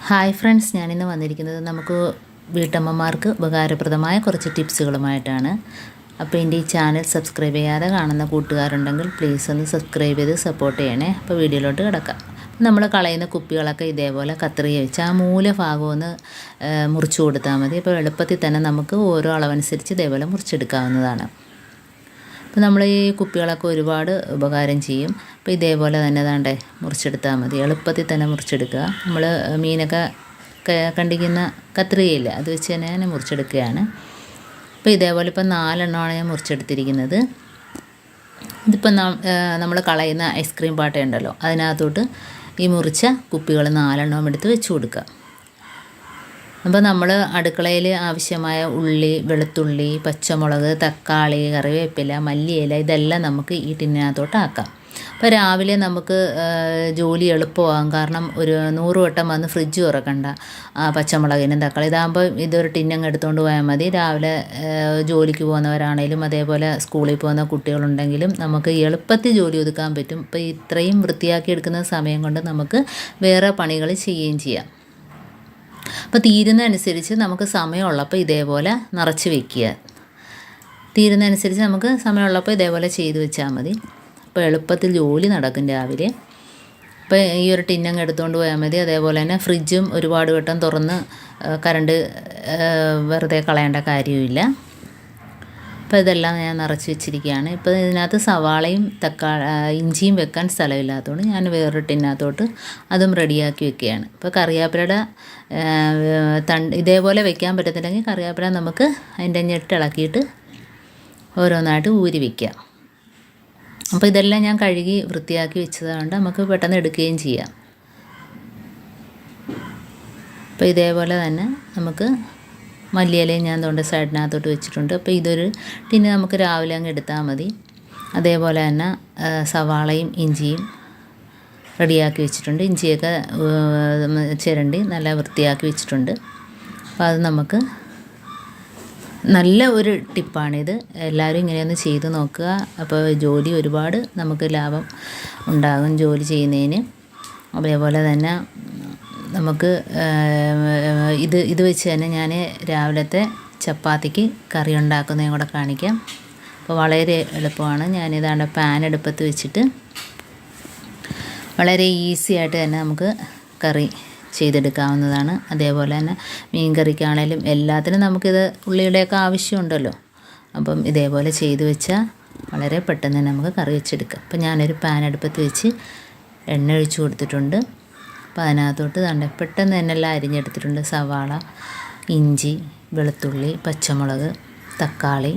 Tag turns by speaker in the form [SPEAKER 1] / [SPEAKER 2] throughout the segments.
[SPEAKER 1] Hi friends, ഞാനിന്ന് വന്നിരിക്കുന്നത് നമുക്ക് വീട്ടമ്മമാർക്ക് ഉപകാരപ്രദമായ കുറച്ച് ടിപ്സുകളുമായിട്ടാണ്. അപ്പോൾ എൻ്റെ ഈ ചാനൽ സബ്സ്ക്രൈബ് ചെയ്യാതെ കാണുന്ന കൂട്ടുകാരുണ്ടെങ്കിൽ പ്ലീസ് ഒന്ന് സബ്സ്ക്രൈബ് ചെയ്ത് സപ്പോർട്ട് ചെയ്യണേ. അപ്പോൾ വീഡിയോയിലോട്ട് കിടക്കാം. നമ്മൾ കളയുന്ന കുപ്പികളൊക്കെ ഇതേപോലെ കത്രിക വെച്ച് ആ മൂല ഭാഗം ഒന്ന് മുറിച്ച് കൊടുത്താൽ മതി. അപ്പോൾ എളുപ്പത്തിൽ തന്നെ നമുക്ക് ഓരോ അളവനുസരിച്ച് ഇതേപോലെ മുറിച്ചെടുക്കാവുന്നതാണ്. അപ്പോൾ നമ്മൾ ഈ കുപ്പികളൊക്കെ ഒരുപാട് ഉപകാരം ചെയ്യും. അപ്പോൾ ഇതേപോലെ തന്നെ ദാണ്ടേ മുറിച്ചെടുത്താൽ മതി. എളുപ്പത്തിൽ തന്നെ മുറിച്ചെടുക്കുക. നമ്മൾ മീനൊക്കെ കണ്ടിക്കുന്ന കത്രികയില്ല, അത് വെച്ച് തന്നെ ഞാൻ മുറിച്ചെടുക്കുകയാണ്. അപ്പോൾ ഇതേപോലെ ഇപ്പം 4 എണ്ണമാണ് ഞാൻ മുറിച്ചെടുത്തിരിക്കുന്നത്. ഇതിപ്പം നമ്മൾ കളയുന്ന ഐസ്ക്രീം പാട്ടയുണ്ടല്ലോ, അതിനകത്തോട്ട് ഈ മുറിച്ച കുപ്പികൾ 4 എണ്ണവും എടുത്ത് വെച്ച് കൊടുക്കുക. അപ്പോൾ നമ്മൾ അടുക്കളയിൽ ആവശ്യമായ ഉള്ളി, വെളുത്തുള്ളി, പച്ചമുളക്, തക്കാളി, കറിവേപ്പില, മല്ലിയില ഇതെല്ലാം നമുക്ക് ഈ ടിന്നിനകത്തോട്ട് ആക്കാം. അപ്പോൾ രാവിലെ നമുക്ക് ജോലി എളുപ്പമാകും. കാരണം ഒരു 100 വട്ടം വന്ന് ഫ്രിഡ്ജ് തുറക്കണ്ട. പച്ചമുളകിനും തക്കാളി ഇതാകുമ്പോൾ ഇതൊരു ടിന്നങ്ങ് എടുത്തുകൊണ്ട് പോയാൽ മതി. രാവിലെ ജോലിക്ക് പോകുന്നവരാണേലും അതേപോലെ സ്കൂളിൽ പോകുന്ന കുട്ടികളുണ്ടെങ്കിലും നമുക്ക് എളുപ്പത്തിൽ ജോലി ഒതുക്കാൻ പറ്റും. ഇപ്പോൾ ഇത്രയും വൃത്തിയാക്കി എടുക്കുന്ന സമയം കൊണ്ട് നമുക്ക് വേറെ പണികൾ ചെയ്യുകയും ചെയ്യാം. അപ്പോൾ തീരുന്നതനുസരിച്ച് നമുക്ക് സമയമുള്ളപ്പോൾ ഇതേപോലെ നിറച്ച് വയ്ക്കുക. തീരുന്നതനുസരിച്ച് നമുക്ക് സമയമുള്ളപ്പോൾ ഇതേപോലെ ചെയ്ത് വെച്ചാൽ മതി. അപ്പോൾ എളുപ്പത്തിൽ ജോലി നടക്കും രാവിലെ. അപ്പോൾ ഈ ഒരു ടിന്നങ്ങ് എടുത്തുകൊണ്ട് പോയാൽ മതി. അതേപോലെ തന്നെ ഫ്രിഡ്ജും ഒരുപാട് വട്ടം തുറന്ന് കറണ്ട് വെറുതെ കളയേണ്ട കാര്യമില്ല. അപ്പോൾ ഇതെല്ലാം ഞാൻ നിറച്ച് വെച്ചിരിക്കുകയാണ്. ഇപ്പോൾ ഇതിനകത്ത് സവാളയും ഇഞ്ചിയും വെക്കാൻ സ്ഥലമില്ലാത്തതുകൊണ്ട് ഞാൻ വേറൊരു ടിന്നകത്തോട്ട് അതും റെഡിയാക്കി വെക്കുകയാണ്. ഇപ്പോൾ കറിവേപ്പിലയുടെ ഇതേപോലെ വെക്കാൻ പറ്റത്തില്ലെങ്കിൽ കറിവേപ്പില നമുക്ക് അതിൻ്റെ ഞെട്ടിളക്കിയിട്ട് ഓരോന്നായിട്ട് ഊരി വയ്ക്കാം. അപ്പോൾ ഇതെല്ലാം ഞാൻ കഴുകി വൃത്തിയാക്കി വെച്ചതുകൊണ്ട് നമുക്ക് പെട്ടെന്ന് എടുക്കുകയും ചെയ്യാം. അപ്പോൾ ഇതേപോലെ തന്നെ നമുക്ക് മല്ലിയിലയും ഞാൻ തൊണ്ട സൈഡിനകത്തോട്ട് വെച്ചിട്ടുണ്ട്. അപ്പോൾ ഇതൊരു ടിന്ന് നമുക്ക് രാവിലെ അങ്ങ് എടുത്താൽ മതി. അതേപോലെ തന്നെ സവാളയും ഇഞ്ചിയും റെഡിയാക്കി വെച്ചിട്ടുണ്ട്. ഇഞ്ചിയൊക്കെ ചിരണ്ടി നല്ല വൃത്തിയാക്കി വെച്ചിട്ടുണ്ട്. അപ്പോൾ അത് നമുക്ക് നല്ല ഒരു ടിപ്പാണിത്. എല്ലാവരും ഇങ്ങനെയൊന്ന് ചെയ്ത് നോക്കുക. അപ്പോൾ ജോലി ഒരുപാട് നമുക്ക് ലാഭം ഉണ്ടാകും ജോലി ചെയ്യുന്നതിന്. അതേപോലെ തന്നെ നമുക്ക് ഇത് വെച്ച് തന്നെ ഞാൻ രാവിലത്തെ ചപ്പാത്തിക്ക് കറി ഉണ്ടാക്കുന്നതും കൂടെ കാണിക്കാം. അപ്പോൾ വളരെ എളുപ്പമാണ്. ഞാനിതാണ്ട് പാൻ അടുപ്പത്ത് വെച്ചിട്ട് വളരെ ഈസി ആയിട്ട് തന്നെ നമുക്ക് കറി ചെയ്തെടുക്കാവുന്നതാണ്. അതേപോലെ തന്നെ മീൻ കറിക്കാണേലും എല്ലാത്തിനും നമുക്കിത് ഉള്ളിയുടെയൊക്കെ ആവശ്യമുണ്ടല്ലോ. അപ്പം ഇതേപോലെ ചെയ്ത് വെച്ചാൽ വളരെ പെട്ടെന്ന് തന്നെ നമുക്ക് കറി വെച്ചെടുക്കാം. അപ്പോൾ ഞാനൊരു പാൻ അടുപ്പത്ത് വെച്ച് എണ്ണ ഒഴിച്ച് കൊടുത്തിട്ടുണ്ട്. അപ്പോൾ അതിനകത്തോട്ട് പെട്ടെന്ന് തന്നെ എല്ലാം അരിഞ്ഞെടുത്തിട്ടുണ്ട്. സവാള, ഇഞ്ചി, വെളുത്തുള്ളി, പച്ചമുളക്, തക്കാളി,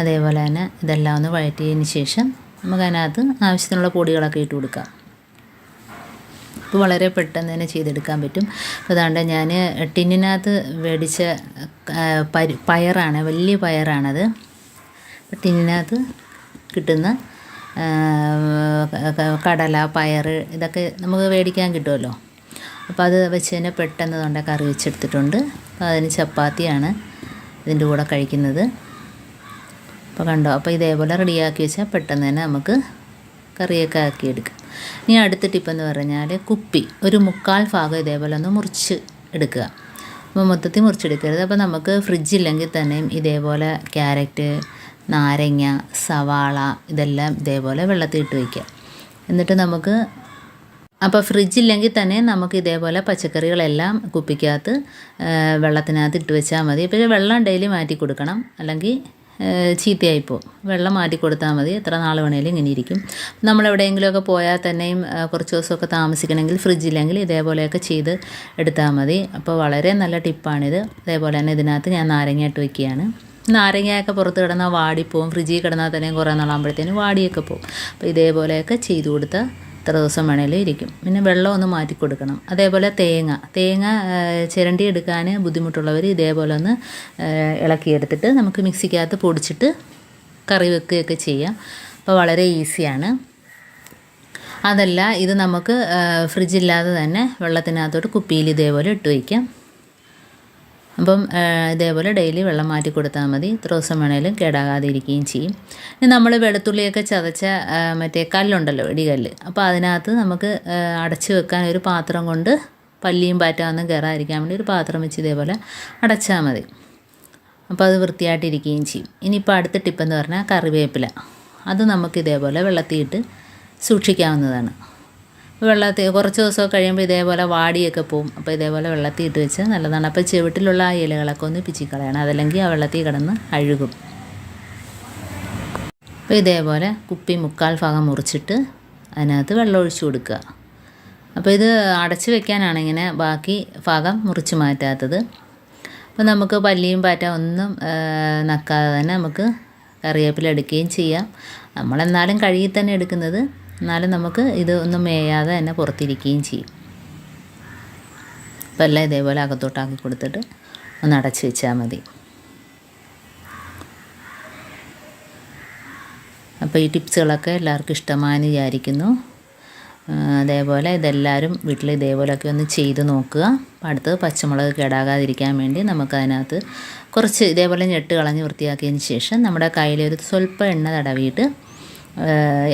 [SPEAKER 1] അതേപോലെ തന്നെ ഇതെല്ലാം ഒന്ന് വഴറ്റിയതിന് ശേഷം നമുക്ക് അതിനകത്ത് ആവശ്യത്തിനുള്ള പൊടികളൊക്കെ ഇട്ട് കൊടുക്കാം. അപ്പോൾ വളരെ പെട്ടെന്ന് തന്നെ ചെയ്തെടുക്കാൻ പറ്റും. അപ്പോൾ അതാണ്ട് ഞാൻ ടിന്നിനകത്ത് മേടിച്ച പയറാണ്, വലിയ പയറാണത്. അപ്പോൾ ടിന്നിനകത്ത് കിട്ടുന്ന കടല, പയർ ഇതൊക്കെ നമുക്ക് മേടിക്കാൻ കിട്ടുമല്ലോ. അപ്പോൾ അത് വെച്ച് തന്നെ പെട്ടെന്ന് കറി വെച്ചെടുത്തിട്ടുണ്ട്. അപ്പോൾ അതിന് ചപ്പാത്തിയാണ് ഇതിൻ്റെ കൂടെ കഴിക്കുന്നത്. അപ്പോൾ കണ്ടോ, അപ്പോൾ ഇതേപോലെ റെഡിയാക്കി വെച്ചാൽ പെട്ടെന്ന് തന്നെ നമുക്ക് കറിയൊക്കെ ആക്കിയെടുക്കാം. ഇനി അടുത്ത ടിപ്പെന്ന് പറഞ്ഞാൽ കുപ്പി ഒരു 3/4 ഭാഗം ഇതേപോലെ ഒന്ന് മുറിച്ച് എടുക്കുക. അപ്പോൾ മൊത്തത്തിൽ മുറിച്ചെടുക്കരുത്. അപ്പോൾ നമുക്ക് ഫ്രിഡ്ജില്ലെങ്കിൽ തന്നെയും ഇതേപോലെ ക്യാരറ്റ്, നാരങ്ങ, സവാള ഇതെല്ലാം ഇതേപോലെ വെള്ളത്തിൽ ഇട്ട് വയ്ക്കുക. എന്നിട്ട് നമുക്ക് അപ്പോൾ ഫ്രിഡ്ജില്ലെങ്കിൽ തന്നെ നമുക്ക് ഇതേപോലെ പച്ചക്കറികളെല്ലാം കുപ്പിക്കകത്ത് വെള്ളത്തിനകത്ത് ഇട്ട് വെച്ചാൽ മതി. ഇപ്പോൾ വെള്ളം ഡെയിലി മാറ്റി കൊടുക്കണം, അല്ലെങ്കിൽ ചീത്തയായിപ്പോവും. വെള്ളം മാറ്റി കൊടുത്താൽ മതി. എത്ര നാൾ വേണേലും ഇങ്ങനെ ഇരിക്കും. നമ്മളെവിടെയെങ്കിലുമൊക്കെ പോയാൽ തന്നെയും കുറച്ച് ദിവസമൊക്കെ താമസിക്കണമെങ്കിൽ ഫ്രിഡ്ജില്ലെങ്കിൽ ഇതേപോലെയൊക്കെ ചെയ്ത് എടുത്താൽ മതി. അപ്പോൾ വളരെ നല്ല ടിപ്പാണിത്. അതേപോലെ തന്നെ ഇതിനകത്ത് ഞാൻ നാരങ്ങ ഇട്ട് വയ്ക്കുകയാണ്. നാരങ്ങയൊക്കെ പുറത്ത് കിടന്നാൽ വാടിപ്പോവും. ഫ്രിഡ്ജിൽ കിടന്നാൽ തന്നെ കുറേ നാളാകുമ്പോഴത്തേനും വാടിയൊക്കെ പോവും. അപ്പോൾ ഇതേപോലെയൊക്കെ ചെയ്ത് കൊടുത്താൽ എത്ര ദിവസം വേണേലും ഇരിക്കും. പിന്നെ വെള്ളം ഒന്ന് മാറ്റി കൊടുക്കണം. അതേപോലെ തേങ്ങ ചിരണ്ടി എടുക്കാൻ ബുദ്ധിമുട്ടുള്ളവർ ഇതേപോലെ ഒന്ന് ഇളക്കിയെടുത്തിട്ട് നമുക്ക് മിക്സിക്കകത്ത് പൊടിച്ചിട്ട് കറി വെക്കുകയൊക്കെ ചെയ്യാം. അപ്പോൾ വളരെ ഈസിയാണ്. അതല്ല, ഇത് നമുക്ക് ഫ്രിഡ്ജില്ലാതെ തന്നെ വെള്ളത്തിനകത്തോട്ട് കുപ്പിയിൽ ഇതേപോലെ ഇട്ട് വയ്ക്കാം. അപ്പം ഇതേപോലെ ഡെയിലി വെള്ളം മാറ്റി കൊടുത്താൽ മതി. എത്ര ദിവസം വേണേലും കേടാകാതെ ഇരിക്കുകയും ചെയ്യും. ഇനി നമ്മൾ വെളുത്തുള്ളിയൊക്കെ ചതച്ച മറ്റേ കല്ലുണ്ടല്ലോ, ഇടികല്ല്, അപ്പോൾ അതിനകത്ത് നമുക്ക് അടച്ച് വെക്കാൻ ഒരു പാത്രം കൊണ്ട് പല്ലിയും പാറ്റൊന്നും കയറാതിരിക്കാൻ വേണ്ടി ഒരു പാത്രം വെച്ച് ഇതേപോലെ അടച്ചാൽ മതി. അപ്പോൾ അത് വൃത്തിയായിട്ടിരിക്കുകയും ചെയ്യും. ഇനിയിപ്പോൾ അടുത്ത ടിപ്പെന്ന് പറഞ്ഞാൽ കറിവേപ്പില. അത് നമുക്ക് ഇതേപോലെ വെള്ളത്തിയിട്ട് സൂക്ഷിക്കാവുന്നതാണ്. വെള്ളത്തിൽ കുറച്ച് ദിവസമൊക്കെ കഴിയുമ്പോൾ ഇതേപോലെ വാടിയൊക്കെ പോവും. അപ്പോൾ ഇതേപോലെ വെള്ളത്തിൽ ഇട്ട് വെച്ചാൽ നല്ലതാണ്. അപ്പോൾ ചുവട്ടിലുള്ള ആ ഇലകളൊക്കെ ഒന്ന് പിച്ചിക്കളയണം, അതല്ലെങ്കിൽ ആ വെള്ളത്തിൽ കിടന്ന് അഴുകും. അപ്പോൾ ഇതേപോലെ കുപ്പി 3/4 ഭാഗം മുറിച്ചിട്ട് അതിനകത്ത് വെള്ളം ഒഴിച്ചു കൊടുക്കുക. അപ്പോൾ ഇത് അടച്ച് വെക്കാനാണ് ഇങ്ങനെ ബാക്കി ഭാഗം മുറിച്ച് മാറ്റാത്തത്. അപ്പോൾ നമുക്ക് പല്ലിയും പാറ്റ ഒന്നും നക്കാതെ തന്നെ നമുക്ക് കറിവേപ്പില എടുക്കുകയും ചെയ്യാം. നമ്മളെന്നാലും കഴുകി തന്നെ എടുക്കുന്നത്, എന്നാലും നമുക്ക് ഇത് ഒന്നും മേയാതെ തന്നെ പുറത്തിരിക്കുകയും ചെയ്യും. അപ്പോൾ എല്ലാം ഇതേപോലെ അകത്തോട്ടാക്കി കൊടുത്തിട്ട് ഒന്ന് അടച്ച് വെച്ചാൽ മതി. അപ്പോൾ ഈ ടിപ്സുകളൊക്കെ എല്ലാവർക്കും ഇഷ്ടമായെന്ന് വിചാരിക്കുന്നു. അതേപോലെ ഇതെല്ലാവരും വീട്ടിൽ ഇതേപോലെയൊക്കെ ഒന്ന് ചെയ്ത് നോക്കുക. അപ്പോൾ അടുത്ത് പച്ചമുളക് കേടാകാതിരിക്കാൻ വേണ്ടി നമുക്കതിനകത്ത് കുറച്ച് ഇതേപോലെ ഞെട്ട് കളഞ്ഞ് വൃത്തിയാക്കിയതിന് ശേഷം നമ്മുടെ കയ്യിലൊരു സ്വല്പം എണ്ണ തടവിയിട്ട്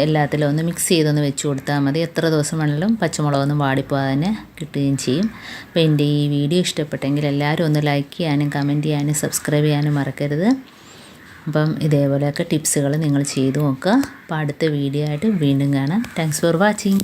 [SPEAKER 1] എല്ലാത്തിലും ഒന്ന് മിക്സ് ചെയ്തൊന്ന് വെച്ച് കൊടുത്താൽ മതി. എത്ര ദിവസം വേണമെങ്കിലും പച്ചമുളകൊന്നും വാടിപ്പോകാതെ തന്നെ കിട്ടുകയും ചെയ്യും. അപ്പോൾ എൻ്റെ ഈ വീഡിയോ ഇഷ്ടപ്പെട്ടെങ്കിൽ എല്ലാവരും ഒന്ന് ലൈക്ക് ചെയ്യാനും കമൻറ്റ് ചെയ്യാനും സബ്സ്ക്രൈബ് ചെയ്യാനും മറക്കരുത്. അപ്പം ഇതേപോലെയൊക്കെ ടിപ്സുകൾ നിങ്ങൾ ചെയ്തു നോക്കുക. അപ്പോൾ അടുത്ത വീഡിയോ ആയിട്ട് വീണ്ടും കാണാം. Thanks for watching.